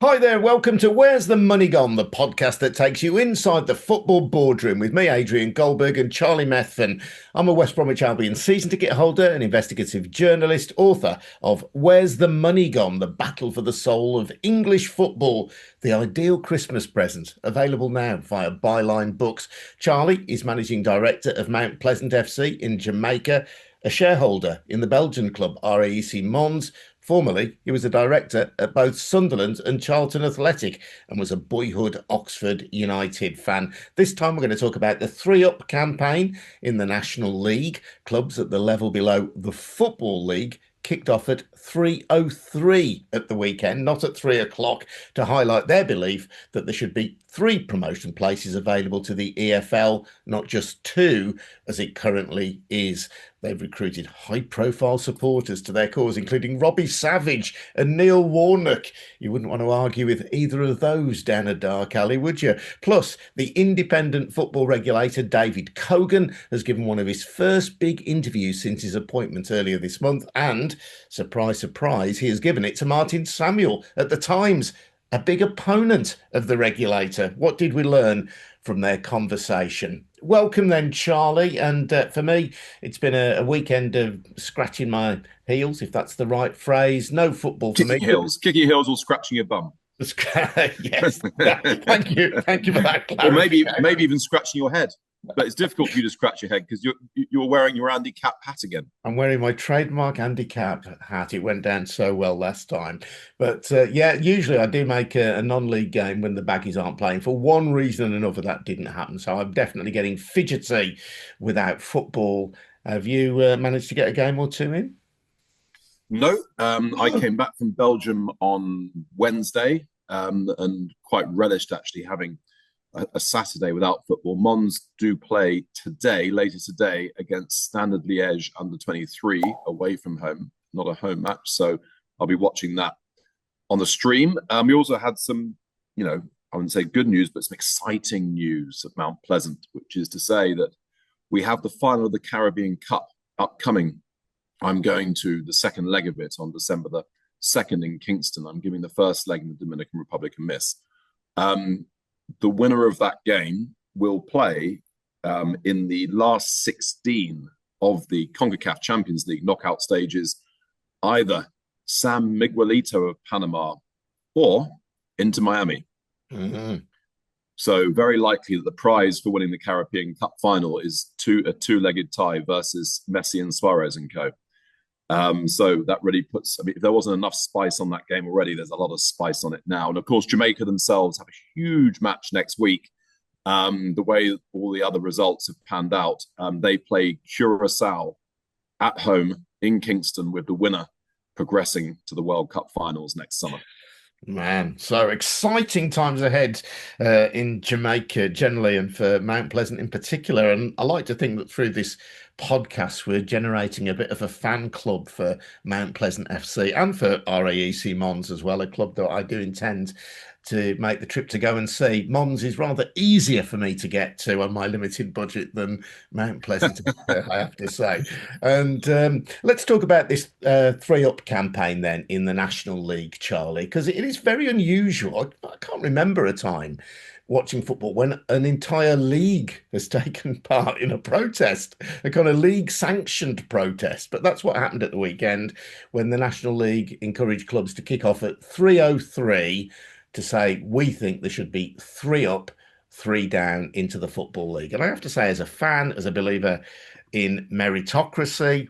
Hi there, welcome to Where's the Money Gone, the podcast that takes you inside the football boardroom with me, Adrian Goldberg, and Charlie Methven. I'm a West Bromwich Albion season ticket holder, an investigative journalist, author of Where's the Money Gone, the battle for the soul of English football, the ideal Christmas present, available now via Byline Books. Charlie is managing director of Mount Pleasant FC in Jamaica, a shareholder in the Belgian club RAEC Mons. Formerly, he was a director at both Sunderland and Charlton Athletic and was a boyhood Oxford United fan. This time, we're going to talk about the 3-Up campaign in the National League. Clubs at the level below the Football League kicked off at 3:03 at the weekend, not at 3 o'clock, to highlight their belief that there should be 3 promotion places available to the EFL, not just 2, as it currently is. They've recruited high-profile supporters to their cause, including Robbie Savage and Neil Warnock. You wouldn't want to argue with either of those down a dark alley, would you? Plus, the independent football regulator David Cogan has given one of his first big interviews since his appointment earlier this month, and, surprise, surprise, he has given it to Martin Samuel at the Times, a big opponent of the regulator. What did we learn from their conversation? Welcome then, Charlie. And for me, it's been a weekend of scratching my heels, if that's the right phrase. No football for me. Kicking your heels or scratching your bum. Yes. Thank you. Thank you for that Or clarification. maybe even scratching your head. But it's difficult for you to scratch your head because you're wearing your Andy Cap hat again. I'm wearing my trademark handicap hat. It went down so well last time. But yeah, usually I do make a non-league game when the baggies aren't playing. For one reason or another, that didn't happen. So I'm definitely getting fidgety without football. Have you managed to get a game or two in? No, I came back from Belgium on Wednesday and quite relished actually having a Saturday without football. Mons do play today, later today, against Standard Liège under 23 away from home, not a home match. So I'll be watching that on the stream. We also had some, I wouldn't say good news, but some exciting news at Mount Pleasant, which is to say that we have the final of the Caribbean Cup upcoming. I'm going to the second leg of it on December the 2nd in Kingston. I'm giving the first leg in the Dominican Republic a miss. The winner of that game will play in the last 16 of the CONCACAF Champions League knockout stages, either San Miguelito of Panama or Inter Miami. Mm-hmm. So very likely that the prize for winning the Caribbean Cup final is a two-legged tie versus Messi and Suarez and co. So that really puts, if there wasn't enough spice on that game already, there's a lot of spice on it now. And of course, Jamaica themselves have a huge match next week. The way all the other results have panned out, they play Curacao at home in Kingston with the winner progressing to the World Cup finals next summer. Man, so exciting times ahead in Jamaica generally and for Mount Pleasant in particular. And I like to think that through this podcast, we're generating a bit of a fan club for Mount Pleasant FC and for RAEC Mons as well, a club that I do intend to make the trip to go and see. Mons is rather easier for me to get to on my limited budget than Mount Pleasant, I have to say. And let's talk about this 3-Up campaign then in the National League, Charlie, because it is very unusual. I can't remember a time watching football when an entire league has taken part in a protest, a kind of league sanctioned protest. But that's what happened at the weekend when the National League encouraged clubs to kick off at 3:03 to say, we think there should be 3-up, 3 down into the Football League. And I have to say, as a fan, as a believer in meritocracy,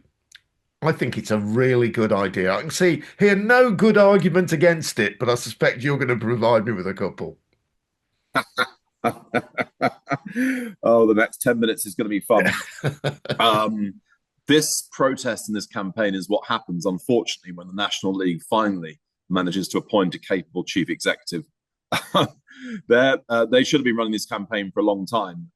I think it's a really good idea. I can hear no good argument against it, but I suspect you're going to provide me with a couple. Oh, the next 10 minutes is going to be fun. This protest and this campaign is what happens, unfortunately, when the National League finally manages to appoint a capable chief executive. They should have been running this campaign for a long time,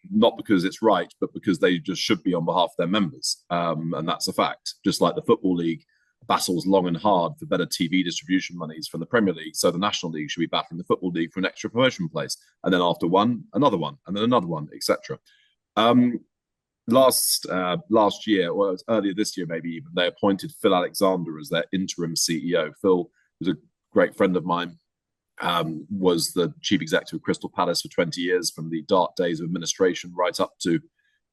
not because it's right, but because they just should be on behalf of their members. And that's a fact. Just like the Football League battles long and hard for better TV distribution monies from the Premier League, so the National League should be battling the Football League for an extra promotion place. And then after one, another one, and then another one, etc. Last year, or earlier this year, maybe even, they appointed Phil Alexander as their interim CEO. Phil was a great friend of mine, was the chief executive of Crystal Palace for 20 years, from the dark days of administration right up to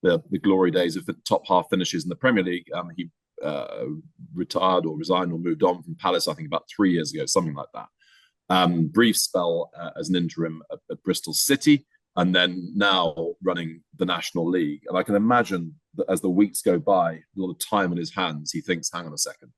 the glory days of the top half finishes in the Premier League. He retired or resigned or moved on from Palace, I think, about 3 years ago, something like that. Brief spell as an interim at Bristol City, and then now running the National League. And I can imagine that as the weeks go by, a lot of time in his hands, he thinks, hang on a second,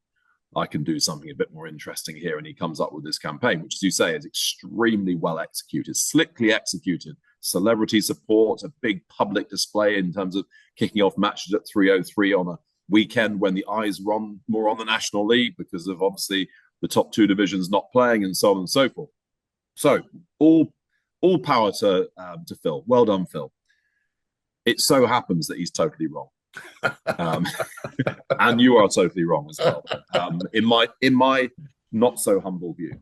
I can do something a bit more interesting here. And he comes up with this campaign, which, as you say, is extremely well executed, slickly executed. Celebrity support, a big public display in terms of kicking off matches at 3:03 on a weekend when the eyes were more on the National League because of obviously the top two divisions not playing, and so on and so forth. So all power to Phil. Well done, Phil. It so happens that he's totally wrong. And you are totally wrong as well, in my not so humble view,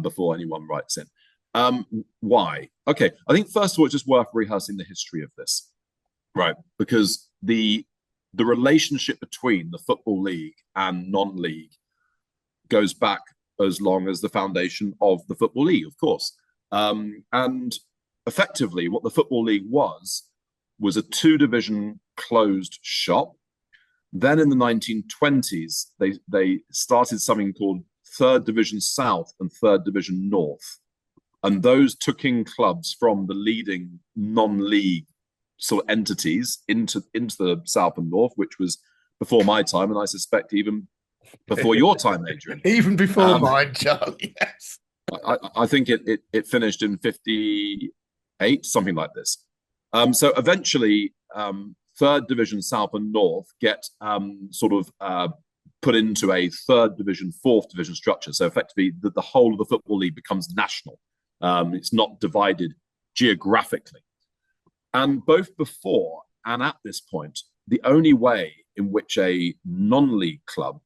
before anyone writes in. Why? Okay, I think first of all it's just worth rehearsing the history of this, right? Because the relationship between the Football League and non-league goes back as long as the foundation of the Football League, of course. And effectively what the Football League was a two-division closed shop. Then in the 1920s, they started something called Third Division South and Third Division North. And those took in clubs from the leading non-league sort of entities into the South and North, which was before my time, and I suspect even before your time, Adrian. Even before mine, Charlie, yes. I think it finished in 58, something like this. So eventually, Third Division South and North get put into a Third Division, Fourth Division structure. So effectively, the whole of the Football League becomes national. It's not divided geographically. And both before and at this point, the only way in which a non-league club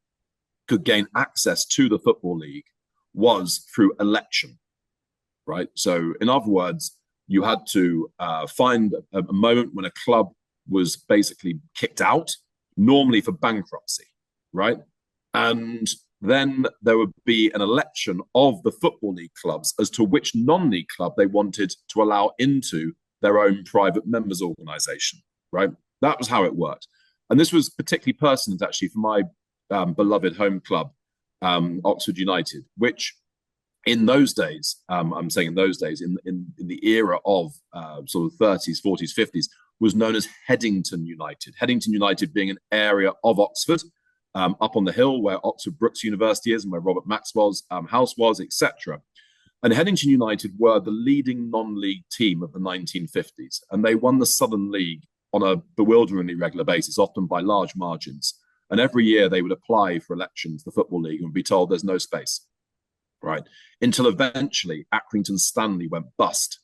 could gain access to the Football League was through election, right? So in other words, you had to find a moment when a club was basically kicked out, normally for bankruptcy, right? And then there would be an election of the Football League clubs as to which non-league club they wanted to allow into their own private members organisation, right? That was how it worked. And this was particularly pertinent, actually, for my beloved home club, Oxford United, which in those days, I'm saying in those days, in the era of sort of 30s, 40s, 50s, was known as Headington United. Headington United being an area of Oxford, up on the hill where Oxford Brookes University is and where Robert Maxwell's house was, etc. And Headington United were the leading non-league team of the 1950s, and they won the Southern League on a bewilderingly regular basis, often by large margins. And every year they would apply for elections to the Football League and be told there's no space, right? Until eventually Accrington Stanley went bust.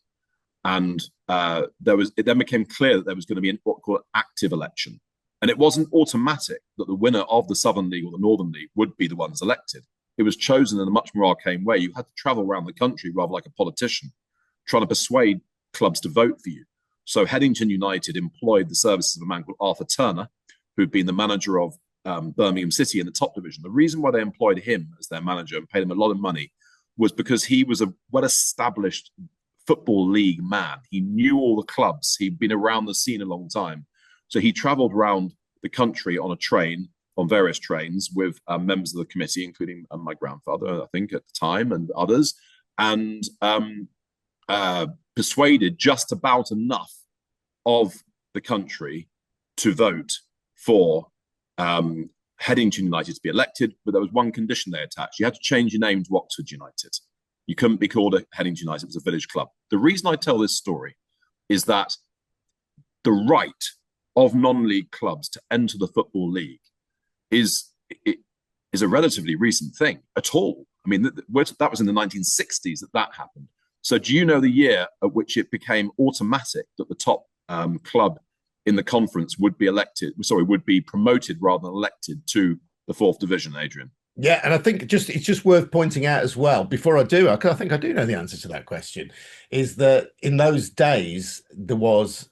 And it then became clear that there was going to be what we call active election. And it wasn't automatic that the winner of the Southern League or the Northern League would be the ones elected. It was chosen in a much more arcane way. You had to travel around the country rather like a politician, trying to persuade clubs to vote for you. So Headington United employed the services of a man called Arthur Turner, who'd been the manager of Birmingham City in the top division. The reason why they employed him as their manager and paid him a lot of money was because he was a well-established Football League man. He knew all the clubs. He'd been around the scene a long time. So he travelled around the country on a train, on various trains, with members of the committee, including my grandfather, I think, at the time, and others, and persuaded just about enough of the country to vote for Headington United to be elected. But there was one condition they attached. You had to change your name to Oxford United. You couldn't be called Headington United. It was a village club. The reason I tell this story is that the right of non-league clubs to enter the Football League is a relatively recent thing at all. I mean, that was in the 1960s that happened. So do you know the year at which it became automatic that the top club in the conference would be promoted rather than elected to the fourth division, Adrian? Yeah, and I think it's just worth pointing out as well, before I do, I think I do know the answer to that question, is that in those days, there was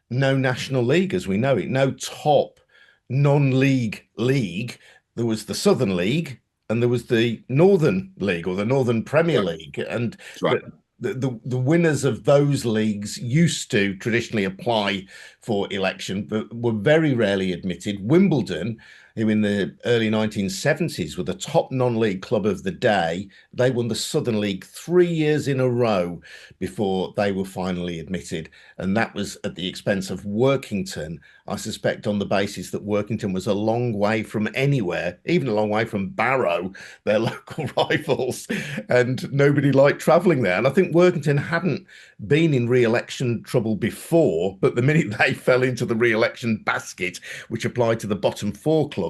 no National League as we know it, no top non-league league. There was the Southern League and there was the Northern League or the Northern Premier Right. League, and That's right. the winners of those leagues used to traditionally apply for election, but were very rarely admitted. Wimbledon, who in the early 1970s were the top non-league club of the day, they won the Southern League 3 years in a row before they were finally admitted. And that was at the expense of Workington, I suspect on the basis that Workington was a long way from anywhere, even a long way from Barrow, their local rivals, and nobody liked travelling there. And I think Workington hadn't been in re-election trouble before, but the minute they fell into the re-election basket, which applied to the bottom four clubs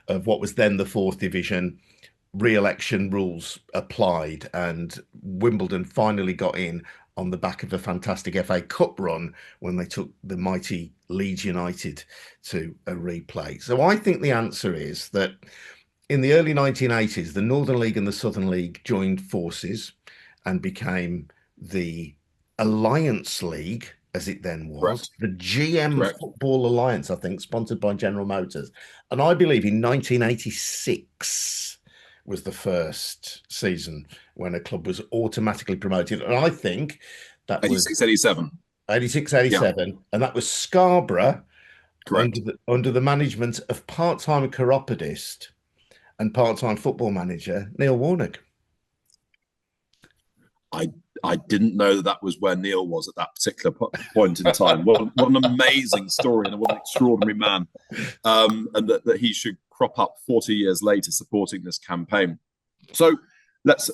of what was then the fourth division, re-election rules applied, and Wimbledon finally got in on the back of a fantastic FA Cup run when they took the mighty Leeds United to a replay. So I think the answer is that in the early 1980s, the Northern League and the Southern League joined forces and became the Alliance League, as it then was, Correct. the GM Correct. Football Alliance, I think, sponsored by General Motors. And I believe in 1986 was the first season when a club was automatically promoted. And I think that was 86, 87. 86, Yeah, 87. And that was Scarborough correct. under the management of part-time chiropodist and part-time football manager Neil Warnock. I didn't know that that was where Neil was at that particular point in time. What an amazing story, and what an extraordinary man. And that he should crop up 40 years later supporting this campaign. So let's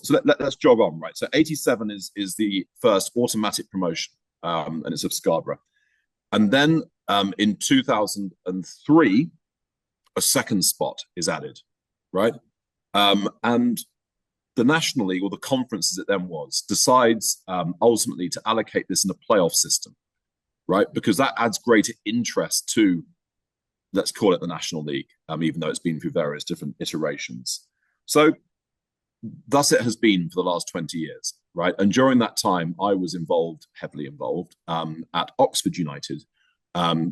jog on, right? So 87 is the first automatic promotion, and it's of Scarborough. And then in 2003, a second spot is added, right? And the National League, or the conference as it then was, decides ultimately to allocate this in a playoff system, right? Because that adds greater interest to, let's call it the National League, even though it's been through various different iterations. So thus it has been for the last 20 years, right? And during that time, I was heavily involved at Oxford United.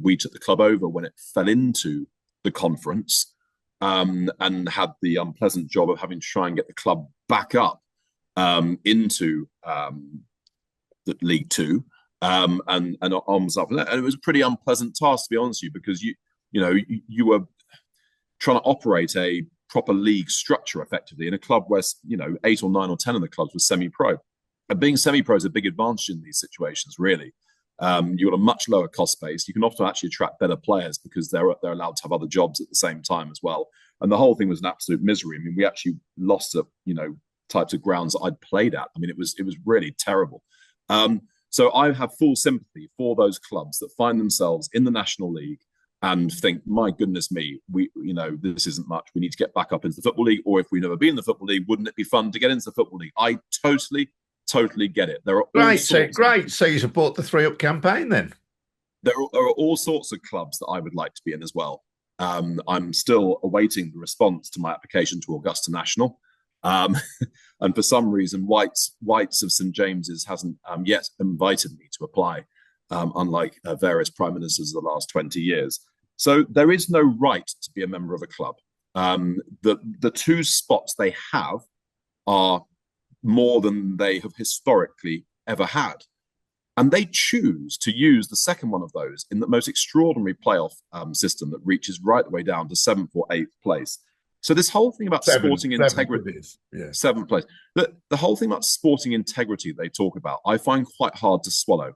We took the club over when it fell into the conference, and had the unpleasant job of having to try and get the club back up into the League Two, and arms up. And it was a pretty unpleasant task, to be honest with you, because you were trying to operate a proper league structure effectively in a club where 8 or 9 or 10 of the clubs were semi-pro. And being semi-pro is a big advantage in these situations, really. You've got a much lower cost base. You can often actually attract better players because they're allowed to have other jobs at the same time as well. And the whole thing was an absolute misery. I mean, we actually lost types of grounds that I'd played at. I mean, it was really terrible. So I have full sympathy for those clubs that find themselves in the National League and think, my goodness me, this isn't much. We need to get back up into the Football League. Or if we've never been in the Football League, wouldn't it be fun to get into the Football League? I totally get it. There are great. So you support the 3 Up campaign then? There are all sorts of clubs that I would like to be in as well. I'm still awaiting the response to my application to Augusta National. And for some reason, Whites of St James's hasn't yet invited me to apply, unlike various prime ministers of the last 20 years. So there is no right to be a member of a club. The 2 spots they have are more than they have historically ever had. And they choose to use the second one of those in the most extraordinary playoff system that reaches right the way down to 7th or 8th place. So this whole thing about sporting integrity, seventh place, the whole thing about sporting integrity they talk about, I find quite hard to swallow.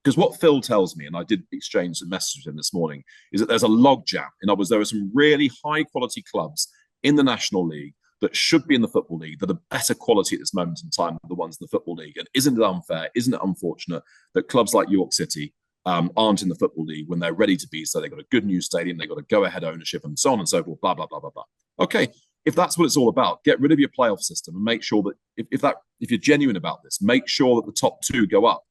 Because what Phil tells me, and I did exchange some messages with him this morning, is that there's a logjam. In other words, there are some really high quality clubs in the National League that should be in the Football League that are better quality at this moment in time than the ones in the Football League. And isn't it unfair? Isn't it unfortunate that clubs like York City aren't in the Football League when they're ready to be? So they've got a good new stadium, they've got a go-ahead ownership, and so on and so forth, blah, blah, blah, blah, blah. Okay, if that's what it's all about, get rid of your playoff system and make sure that if you're genuine about this, make sure that the top 2 go up.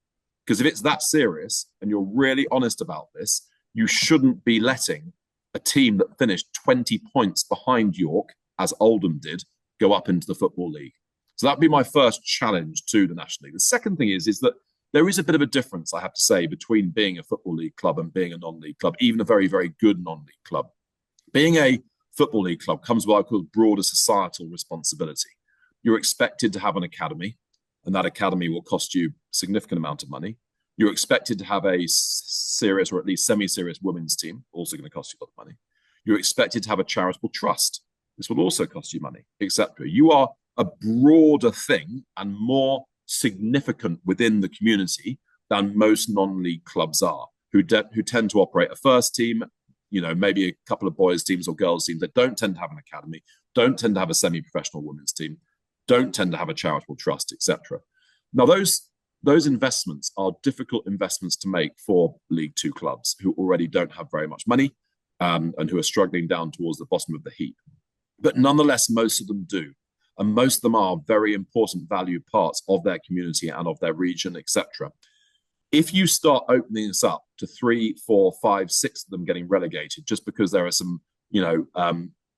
Because if it's that serious and you're really honest about this, you shouldn't be letting a team that finished 20 points behind York, as Oldham did, go up into the Football League. So that'd be my first challenge to the National League. The second thing is that there is a bit of a difference, I have to say, between being a Football League club and being a non-league club, even a very, very good non-league club. Being a Football League club comes with what I call broader societal responsibility. You're expected to have an academy, and that academy will cost you a significant amount of money. You're expected to have a serious or at least semi-serious women's team, also going to cost you a lot of money. You're expected to have a charitable trust. This will also cost you money, etc. You are a broader thing and more significant within the community than most non-league clubs are, who tend to operate a first team, maybe a couple of boys teams or girls teams that don't tend to have an academy, don't tend to have a semi-professional women's team, don't tend to have a charitable trust, etc. Now, those investments are difficult investments to make for League Two clubs who already don't have very much money and who are struggling down towards the bottom of the heap. But nonetheless, most of them do. And most of them are very important valued parts of their community and of their region, etc. If you start opening this up to 3, 4, 5, 6 of them getting relegated just because there are some,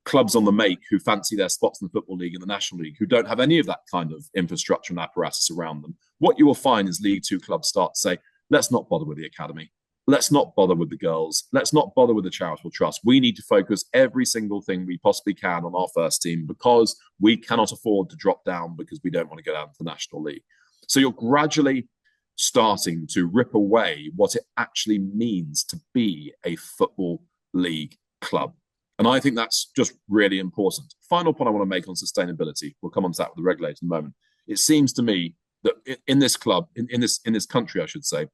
clubs on the make who fancy their spots in the Football League and the National League who don't have any of that kind of infrastructure and apparatus around them, what you will find is League Two clubs start to say, let's not bother with the academy. Let's not bother with the girls. Let's not bother with the charitable trust. We need to focus every single thing we possibly can on our first team because we cannot afford to drop down because we don't want to go down to the National League. So you're gradually starting to rip away what it actually means to be a Football League club. And I think that's just really important. Final point I want to make on sustainability, we'll come on to that with the regulator in a moment. It seems to me that in this club, in this country, I should say,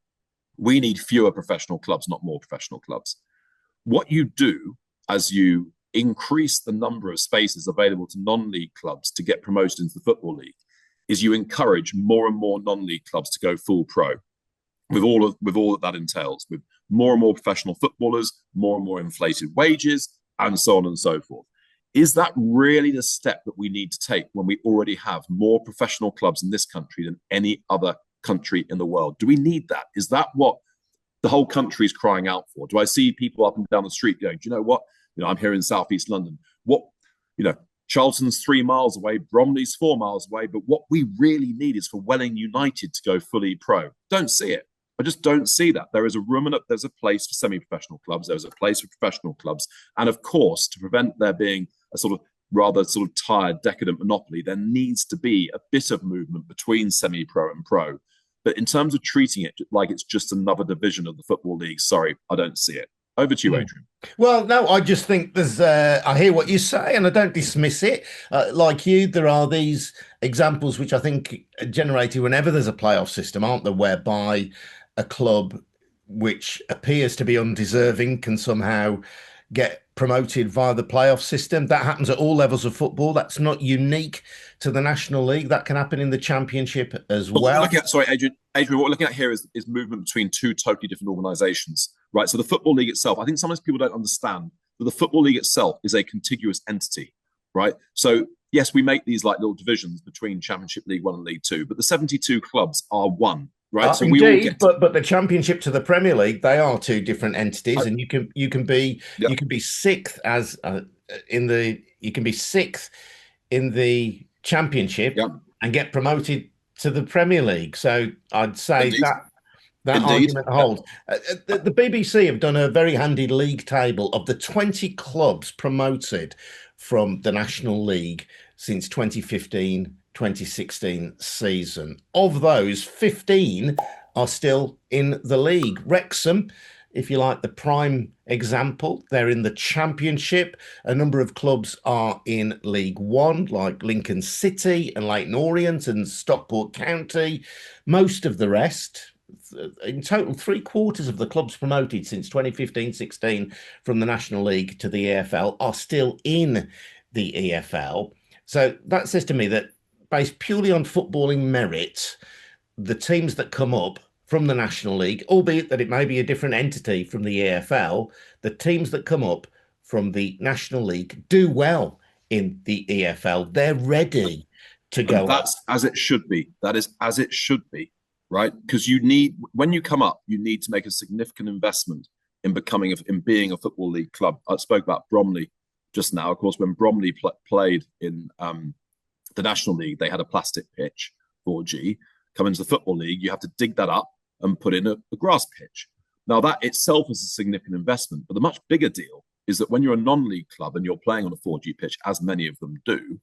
we need fewer professional clubs, not more professional clubs. What you do as you increase the number of spaces available to non-league clubs to get promoted into the Football League is you encourage more and more non-league clubs to go full pro with all that entails, with more and more professional footballers, more and more inflated wages, and so on and so forth. Is that really the step that we need to take when we already have more professional clubs in this country than any other country in the world? Do we need that? Is that what the whole country is crying out for? Do I see people up and down the street going, do you know what? I'm here in Southeast London. Charlton's 3 miles away, Bromley's 4 miles away, but what we really need is for Welling United to go fully pro. Don't see it. I just don't see that. There is a room and there's a place for semi-professional clubs. There's a place for professional clubs. And of course, to prevent there being a rather tired, decadent monopoly, there needs to be a bit of movement between semi-pro and pro. But in terms of treating it like it's just another division of the Football League, sorry, I don't see it. Over to you, Adrian. Well, no, I just think I hear what you say and I don't dismiss it. Like you, there are these examples which I think are generated whenever there's a playoff system, aren't there, whereby a club which appears to be undeserving can somehow get promoted via the playoff system. That happens at all levels of football. That's not unique to the National League. That can happen in the Championship as well. Adrian, what we're looking at here is movement between two totally different organisations, right? So the Football League itself, I think sometimes people don't understand that the Football League itself is a contiguous entity, right? So yes, we make these like little divisions between Championship, League One and League Two, but the 72 clubs are one. Right, so indeed, we all get but the Championship to the Premier League, they are two different entities, and you can be sixth in the Championship and get promoted to the Premier League. So I'd say that argument holds. The BBC have done a very handy league table of the 20 clubs promoted from the National League since 2015-2016 season. Of those, 15 are still in the league. Wrexham, if you like, the prime example, they're in the Championship. A number of clubs are in League One, like Lincoln City and Leyton Orient and Stockport County. Most of the rest, in total, 3/4 of the clubs promoted since 2015-16 from the National League to the EFL are still in the EFL. So that says to me that based purely on footballing merit, the teams that come up from the National League, albeit that it may be a different entity from the EFL, the teams that come up from the National League do well in the EFL. They're ready to go. And that's as it should be. That is as it should be, right? Because when you come up, you need to make a significant investment in being a Football League club. I spoke about Bromley just now. Of course, when Bromley played in the National League, they had a plastic pitch, 4G. Come into the Football League, you have to dig that up and put in a grass pitch. Now, that itself is a significant investment, but the much bigger deal is that when you're a non-league club and you're playing on a 4G pitch, as many of them do,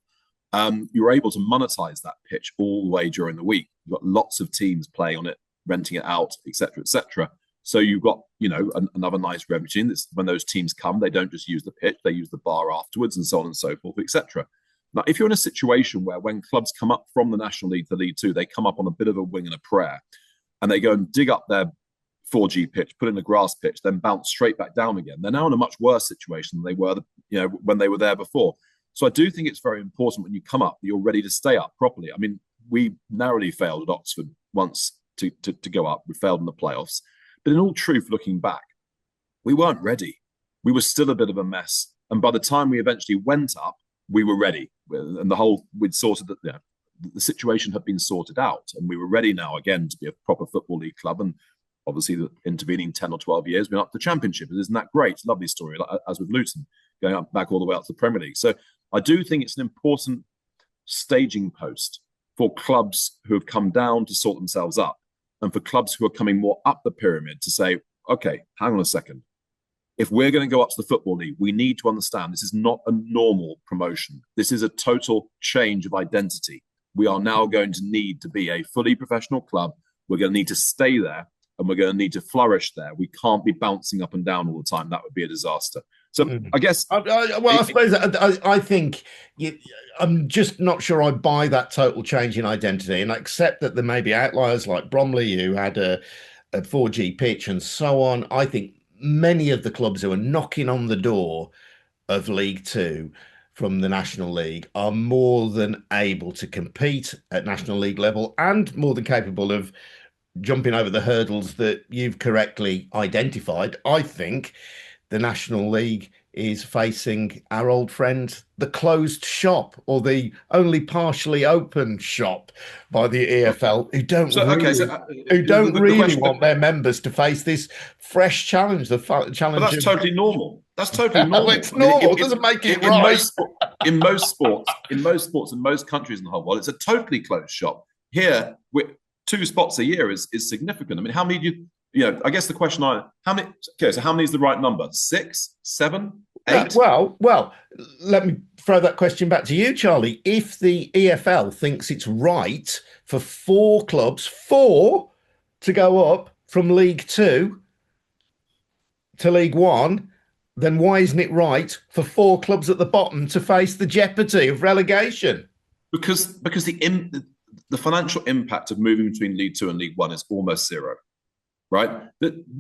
you're able to monetize that pitch all the way during the week. You've got lots of teams playing on it, renting it out, etc., etc. So you've got, another nice revenue stream. When those teams come, they don't just use the pitch, they use the bar afterwards and so on and so forth, etc. Now, if you're in a situation where when clubs come up from the National League to League Two, they come up on a bit of a wing and a prayer, and they go and dig up their 4G pitch, put in a grass pitch, then bounce straight back down again. They're now in a much worse situation than they were, when they were there before. So I do think it's very important when you come up that you're ready to stay up properly. I mean, we narrowly failed at Oxford once to go up. We failed in the playoffs. But in all truth, looking back, we weren't ready. We were still a bit of a mess. And by the time we eventually went up, we were ready. And we'd sorted that, the situation had been sorted out. And we were ready now again to be a proper Football League club. And obviously the intervening 10 or 12 years, we're up to the Championship. Isn't that great? Lovely story, as with Luton, going up back all the way up to the Premier League. So I do think it's an important staging post for clubs who have come down to sort themselves up, and for clubs who are coming more up the pyramid to say, okay, hang on a second. If we're going to go up to the Football League, we need to understand this is not a normal promotion. This is a total change of identity. We are now going to need to be a fully professional club. We're going to need to stay there, and we're going to need to flourish there. We can't be bouncing up and down all the time. That would be a disaster. So I guess... I suppose I think I'm just not sure I buy that total change in identity, and I accept that there may be outliers like Bromley who had a 4G pitch and so on. I think many of the clubs who are knocking on the door of League Two from the National League are more than able to compete at National League level and more than capable of jumping over the hurdles that you've correctly identified. I think the National League is facing our old friend, the closed shop, or the only partially open shop by the EFL, who don't really want their members to face this fresh challenge. But that's totally normal. That's totally normal. It's normal. It doesn't make it right. In most sports, in most countries in the whole world, it's a totally closed shop. Here, 2 spots a year is significant. I mean, how many do you? I guess the question how many is the right number? 6, 7, 8? Well, let me throw that question back to you, Charlie. If the EFL thinks it's right for 4 clubs to go up from League Two to League One, then why isn't it right for 4 clubs at the bottom to face the jeopardy of relegation? Because the financial impact of moving between League Two and League One is almost zero. Right?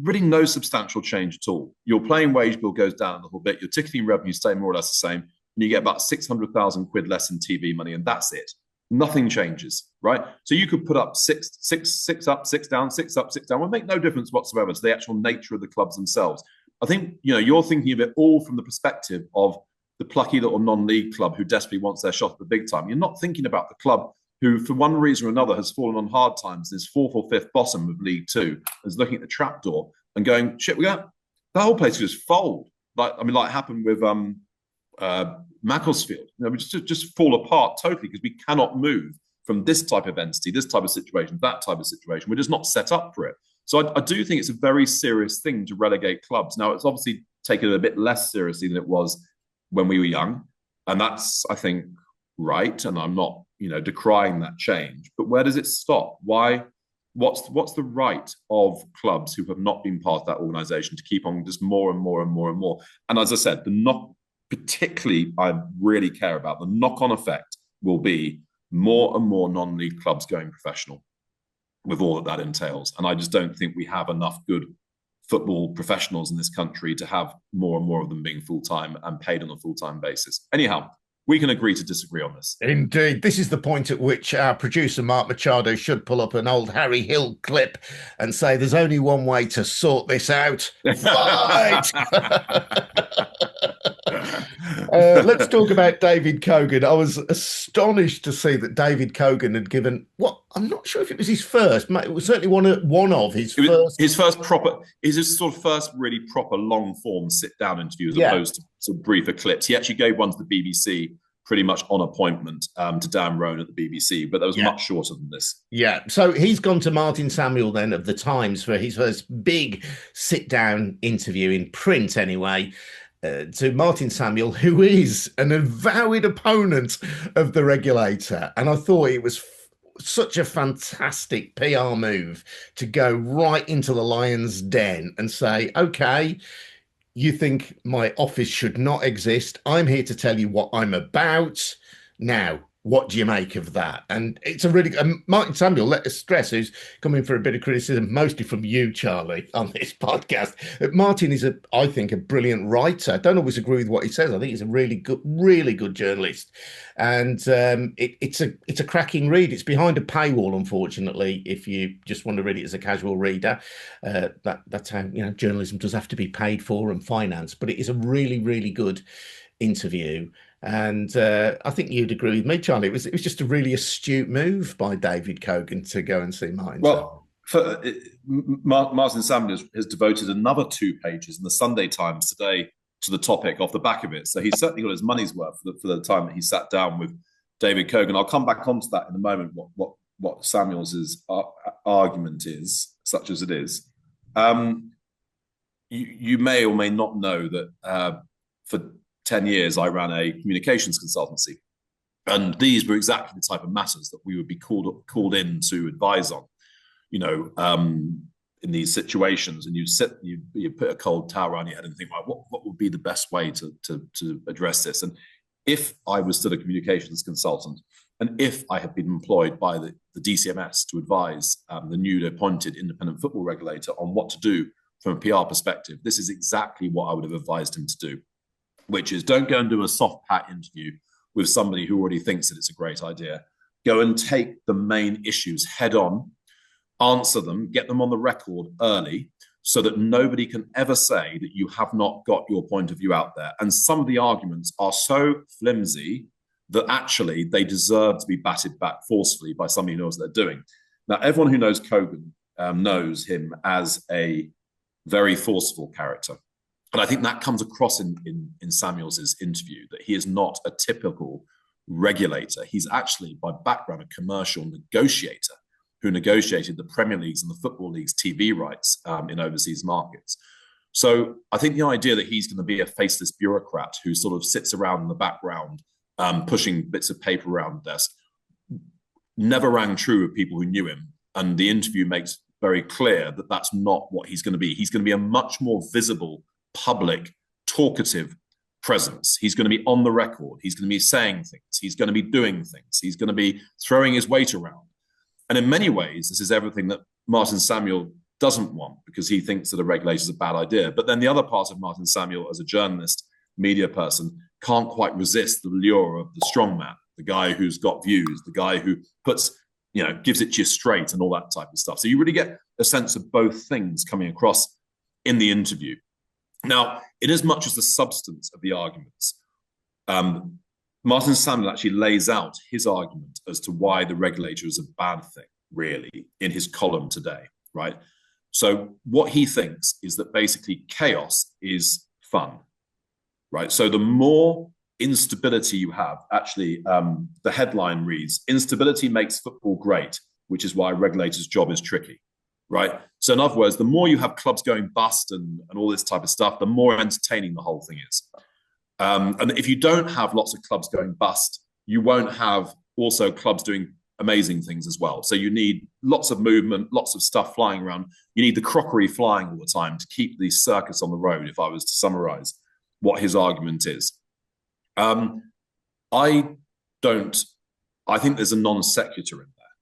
Really no substantial change at all. Your playing wage bill goes down a little bit. Your ticketing revenue stay more or less the same. And you get about 600,000 quid less in TV money, and that's it. Nothing changes, right? So you could put up six up, 6 down, 6 up, 6 down. It would make no difference whatsoever to the actual nature of the clubs themselves. I think, you're thinking of it all from the perspective of the plucky little non-league club who desperately wants their shot at the big time. You're not thinking about the club who, for one reason or another, has fallen on hard times, is 4th or 5th bottom of League Two, is looking at the trapdoor and going, shit, the whole place could just fold. Like happened with Macclesfield. We just fall apart totally because we cannot move from this type of entity, this type of situation, that type of situation. We're just not set up for it. So I do think it's a very serious thing to relegate clubs. Now, it's obviously taken a bit less seriously than it was when we were young. And that's, I think, right. And I'm not, decrying that change. But where does it stop? Why? What's the right of clubs who have not been part of that organisation to keep on just more and more and more and more? And as I said, particularly I really care about the knock-on effect will be more and more non-league clubs going professional with all that entails. And I just don't think we have enough good football professionals in this country to have more and more of them being full-time and paid on a full-time basis. Anyhow, we can agree to disagree on this. Indeed. This is the point at which our producer, Mark Machado, should pull up an old Harry Hill clip and say there's only one way to sort this out. Fight! Let's talk about David Cogan. I was astonished to see that David Cogan had given I'm not sure if it was his first. It was certainly one of his first. His sort of first really proper long form sit down interview as opposed to sort of briefer clips. He actually gave one to the BBC pretty much on appointment to Dan Roan at the BBC, but that was much shorter than this. Yeah. So he's gone to Martin Samuel then of The Times for his first big sit down interview in print anyway. to Martin Samuel, who is an avowed opponent of the regulator. And I thought it was such a fantastic PR move to go right into the lion's den and say, okay, you think my office should not exist. I'm here to tell you what I'm about. Now, what do you make of that? And it's a really Martin Samuel, let us stress, who's coming for a bit of criticism, mostly from you, Charlie, on this podcast. Martin is, I think, a brilliant writer. I don't always agree with what he says. I think he's a really good journalist, and it's a cracking read. It's behind a paywall, unfortunately. If you just want to read it as a casual reader, that's how journalism does have to be paid for and financed. But it is a really good interview. And I think you'd agree with me, Charlie. It was just a really astute move by David Cogan to go and see Martin. Well, Martin Samuel has devoted another 2 pages in the Sunday Times today to the topic off the back of it. So he's certainly got his money's worth for the time that he sat down with David Cogan. I'll come back onto that in a moment, what Samuel's argument is, such as it is. You may or may not know that for 10 years, I ran a communications consultancy. And these were exactly the type of matters that we would be called in to advise on, in these situations. And you put a cold towel around your head and think, right, what would be the best way to address this? And if I was still a communications consultant, and if I had been employed by the DCMS to advise the newly appointed independent football regulator on what to do from a PR perspective, this is exactly what I would have advised him to do. Which is, don't go and do a soft pat interview with somebody who already thinks that it's a great idea. Go and take the main issues head on, answer them, get them on the record early so that nobody can ever say that you have not got your point of view out there. And some of the arguments are so flimsy that actually they deserve to be batted back forcefully by somebody who knows what they're doing. Now, everyone who knows Cogan knows him as a very forceful character. And I think that comes across in Samuel's interview, that he is not a typical regulator. He's actually, by background, a commercial negotiator who negotiated the Premier League's and the Football League's TV rights in overseas markets. So I think the idea that he's going to be a faceless bureaucrat who sort of sits around in the background, pushing bits of paper around the desk, never rang true with people who knew him. And the interview makes very clear that that's not what he's going to be. He's going to be a much more visible, public, talkative presence. He's going to be on the record. He's going to be saying things. He's going to be doing things. He's going to be throwing his weight around. And in many ways, this is everything that Martin Samuel doesn't want, because he thinks that a regulator is a bad idea. But then the other part of Martin Samuel as a journalist, media person, can't quite resist the lure of the strongman, the guy who's got views, the guy who gives it to you straight and all that type of stuff. So you really get a sense of both things coming across in the interview. Now, in as much as the substance of the arguments, Martin Samuel actually lays out his argument as to why the regulator is a bad thing, really, in his column today, right? So what he thinks is that basically chaos is fun, right? So the more instability you have, actually, the headline reads, "Instability makes football great," which is why a regulator's job is tricky. Right. So in other words, the more you have clubs going bust and all this type of stuff, the more entertaining the whole thing is. And if you don't have lots of clubs going bust, you won't have also clubs doing amazing things as well. So you need lots of movement, lots of stuff flying around. You need the crockery flying all the time to keep the circus on the road, if I was to summarize what his argument is. I think there's a non sequitur in there,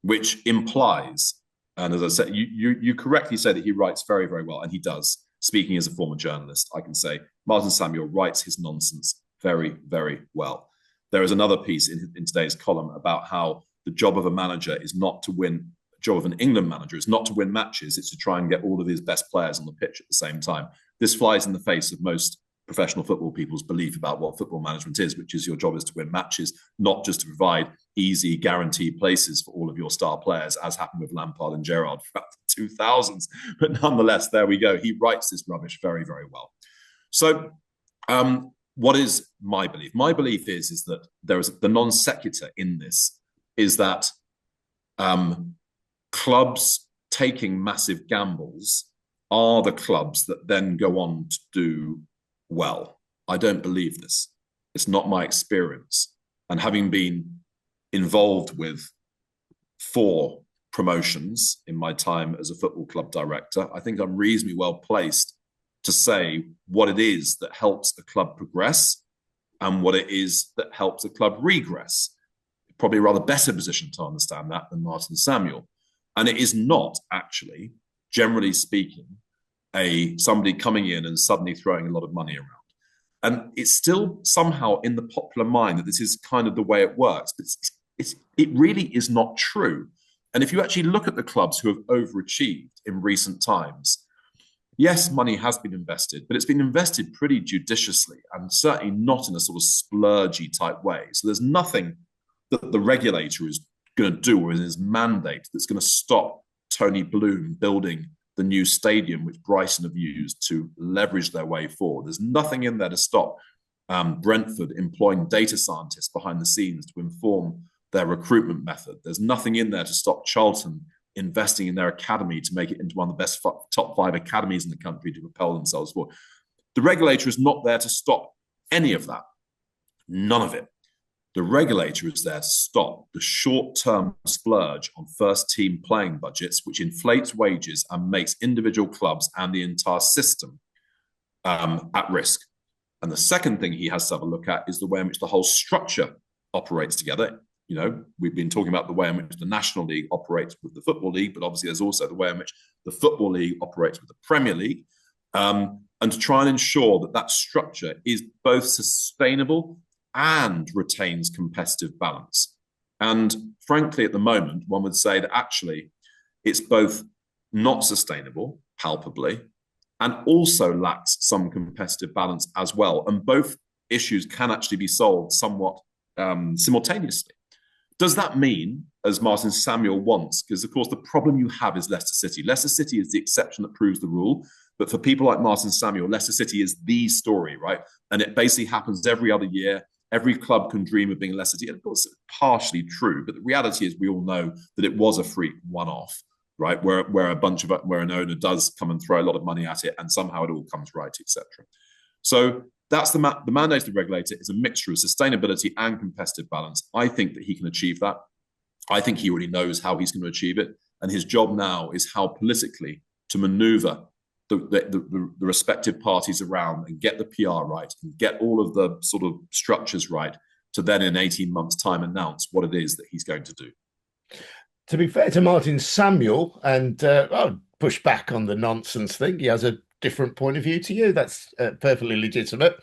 which implies, and as I said, you correctly say that he writes very, very well, and he does. Speaking as a former journalist, I can say Martin Samuel writes his nonsense very, very well. There is another piece in today's column about how the job of a manager is not to win, the job of an England manager is not to win matches, it's to try and get all of his best players on the pitch at the same time. This flies in the face of most professional football people's belief about what football management is, which is your job is to win matches, not just to provide easy, guaranteed places for all of your star players, as happened with Lampard and Gerrard throughout the 2000s. But nonetheless, there we go. He writes this rubbish very, very well. So what is my belief? My belief is that there is the non sequitur in this, is that clubs taking massive gambles are the clubs that then go on to do well, I don't believe this. It's not my experience. And having been involved with 4 promotions in my time as a football club director, I think I'm reasonably well placed to say what it is that helps a club progress and what it is that helps a club regress. Probably a rather better position to understand that than Martin Samuel. And it is not actually, generally speaking, somebody coming in and suddenly throwing a lot of money around. And it's still somehow in the popular mind that this is kind of the way it works, but it really is not true. And if you actually look at the clubs who have overachieved in recent times, yes, money has been invested, but it's been invested pretty judiciously and certainly not in a sort of splurgy type way. So there's nothing that the regulator is going to do or in his mandate that's going to stop Tony Bloom building the new stadium which Brighton have used to leverage their way forward. There's nothing in there to stop Brentford employing data scientists behind the scenes to inform their recruitment method. There's nothing in there to stop Charlton investing in their academy to make it into one of the best top 5 academies in the country to propel themselves forward. The regulator is not there to stop any of that. None of it. The regulator is there to stop the short-term splurge on first-team playing budgets, which inflates wages and makes individual clubs and the entire system at risk. And the second thing he has to have a look at is the way in which the whole structure operates together. You know, we've been talking about the way in which the National League operates with the Football League, but obviously there's also the way in which the Football League operates with the Premier League, and to try and ensure that that structure is both sustainable and retains competitive balance. And frankly, at the moment, one would say that actually it's both not sustainable, palpably, and also lacks some competitive balance as well. And both issues can actually be solved somewhat simultaneously. Does that mean, as Martin Samuel wants, because of course the problem you have is Leicester City. Leicester City is the exception that proves the rule. But for people like Martin Samuel, Leicester City is the story, right? And it basically happens every other year. Every club can dream of being Leicester City. And of course, it's partially true, but the reality is we all know that it was a freak one-off, right? Where an owner does come and throw a lot of money at it, and somehow it all comes right, etc. So that's the mandate of the regulator is a mixture of sustainability and competitive balance. I think that he can achieve that. I think he already knows how he's going to achieve it, and his job now is how politically to manoeuvre the respective parties around and get the PR right and get all of the sort of structures right to then in 18 months' time announce what it is that he's going to do. To be fair to Martin Samuel, and I'll push back on the nonsense thing, he has a different point of view to you. That's perfectly legitimate.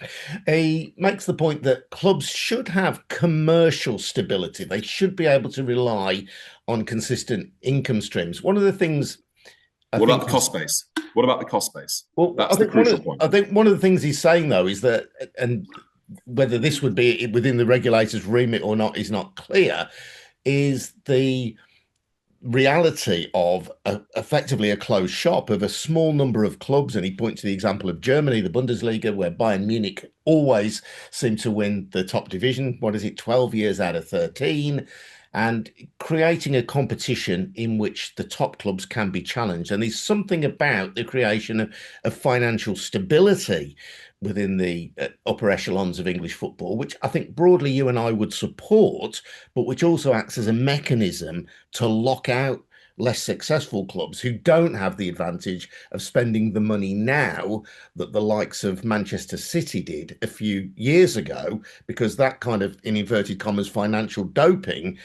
He makes the point that clubs should have commercial stability. They should be able to rely on consistent income streams. One of the things... What about the cost base? What about the cost base? Well, that's the crucial point. I think one of the things he's saying, though, is that, and whether this would be within the regulator's remit or not is not clear, is the reality of effectively a closed shop of a small number of clubs. And he points to the example of Germany, the Bundesliga, where Bayern Munich always seem to win the top division. What is it, 12 years out of 13? And creating a competition in which the top clubs can be challenged. And there's something about the creation of financial stability within the upper echelons of English football, which I think broadly you and I would support, but which also acts as a mechanism to lock out less successful clubs who don't have the advantage of spending the money now that the likes of Manchester City did a few years ago, because that kind of, in inverted commas, financial doping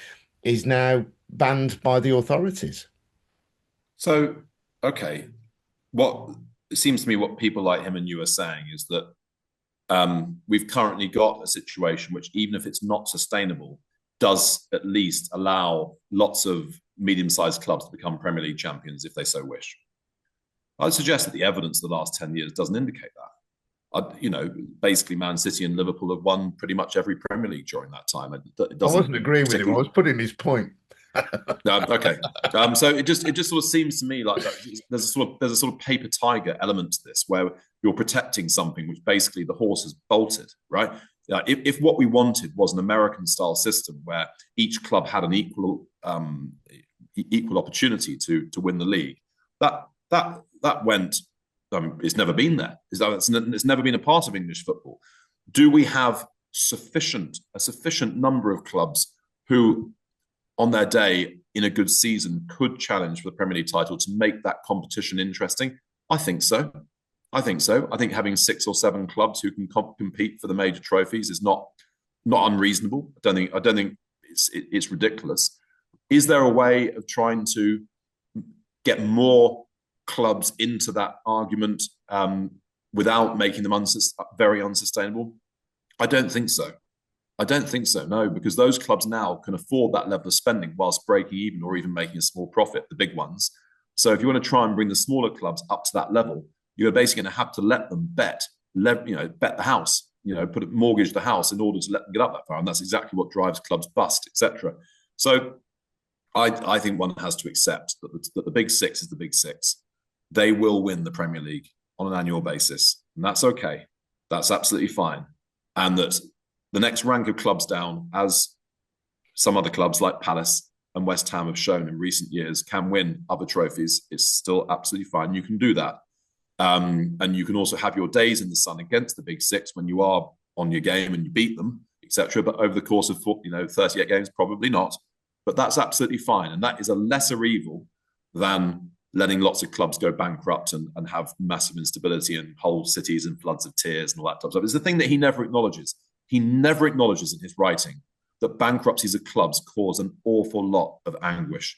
is now banned by the authorities. So, okay, what it seems to me what people like him and you are saying is that we've currently got a situation which, even if it's not sustainable, does at least allow lots of medium-sized clubs to become Premier League champions if they so wish. I'd suggest that the evidence of the last 10 years doesn't indicate that. Basically Man City and Liverpool have won pretty much every Premier League during that time. I wasn't agreeing with him. I was putting his point. Okay. So it just sort of seems to me like there's a sort of paper tiger element to this, where you're protecting something which basically the horse has bolted, right? If what we wanted was an American-style system where each club had an equal opportunity to win the league, that went It's never been there. It's never been a part of English football. Do we have a sufficient number of clubs who, on their day in a good season, could challenge for the Premier League title to make that competition interesting? I think so. I think having 6 or 7 clubs who can compete for the major trophies is not unreasonable. I don't think it's ridiculous. Is there a way of trying to get more clubs into that argument without making them very unsustainable? I don't think so. No, because those clubs now can afford that level of spending whilst breaking even or even making a small profit, the big ones. So if you want to try and bring the smaller clubs up to that level, you're basically going to have to let them bet the house, mortgage the house in order to let them get up that far. And that's exactly what drives clubs bust, etc. So I think one has to accept that the big six is the big six. They will win the Premier League on an annual basis. And that's okay. That's absolutely fine. And that the next rank of clubs down, as some other clubs like Palace and West Ham have shown in recent years, can win other trophies, it's still absolutely fine. You can do that. And you can also have your days in the sun against the big six when you are on your game and you beat them, etc. But over the course of 38 games, probably not. But that's absolutely fine. And that is a lesser evil than letting lots of clubs go bankrupt and have massive instability and whole cities in floods of tears and all that type of stuff. It's the thing that he never acknowledges. He never acknowledges in his writing that bankruptcies of clubs cause an awful lot of anguish.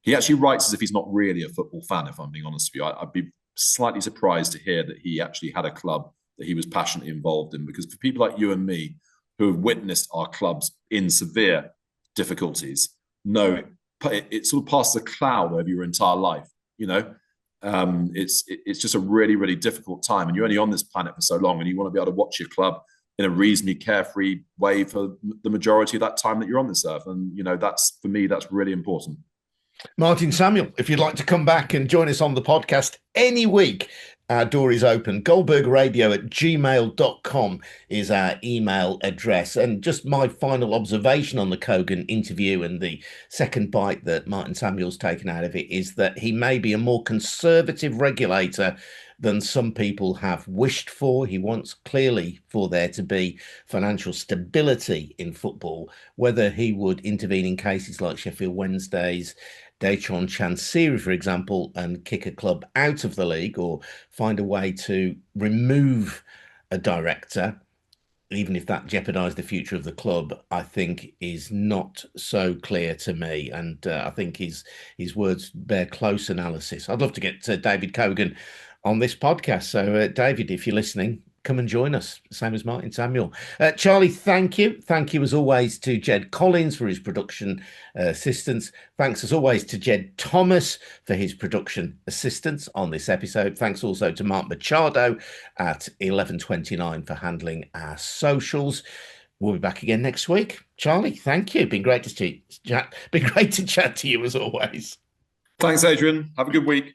He actually writes as if he's not really a football fan, if I'm being honest with you. I'd be slightly surprised to hear that he actually had a club that he was passionately involved in, because for people like you and me who have witnessed our clubs in severe difficulties, no, it sort of passes a cloud over your entire life. It's just a really, really difficult time, and you're only on this planet for so long, and you want to be able to watch your club in a reasonably carefree way for the majority of that time that you're on this earth. And that's, for me, that's really important. Martin Samuel, if you'd like to come back and join us on the podcast any week, our door is open. goldbergradio@gmail.com is our email address. And just my final observation on the Kogan interview and the second bite that Martin Samuel's taken out of it is that he may be a more conservative regulator than some people have wished for. He wants clearly for there to be financial stability in football. Whether he would intervene in cases like Sheffield Wednesday's Dayton Chansiri, for example, and kick a club out of the league, or find a way to remove a director, even if that jeopardised the future of the club, I think is not so clear to me. And I think his words bear close analysis. I'd love to get David Kogan on this podcast. So, David, if you're listening, come and join us, same as Martin Samuel. Charlie, thank you. Thank you, as always, to Jed Collins for his production assistance. Thanks, as always, to Jed Thomas for his production assistance on this episode. Thanks also to Mark Machado at 11:29 for handling our socials. We'll be back again next week. Charlie, thank you. Been great to chat to you, as always. Thanks, Adrian. Have a good week.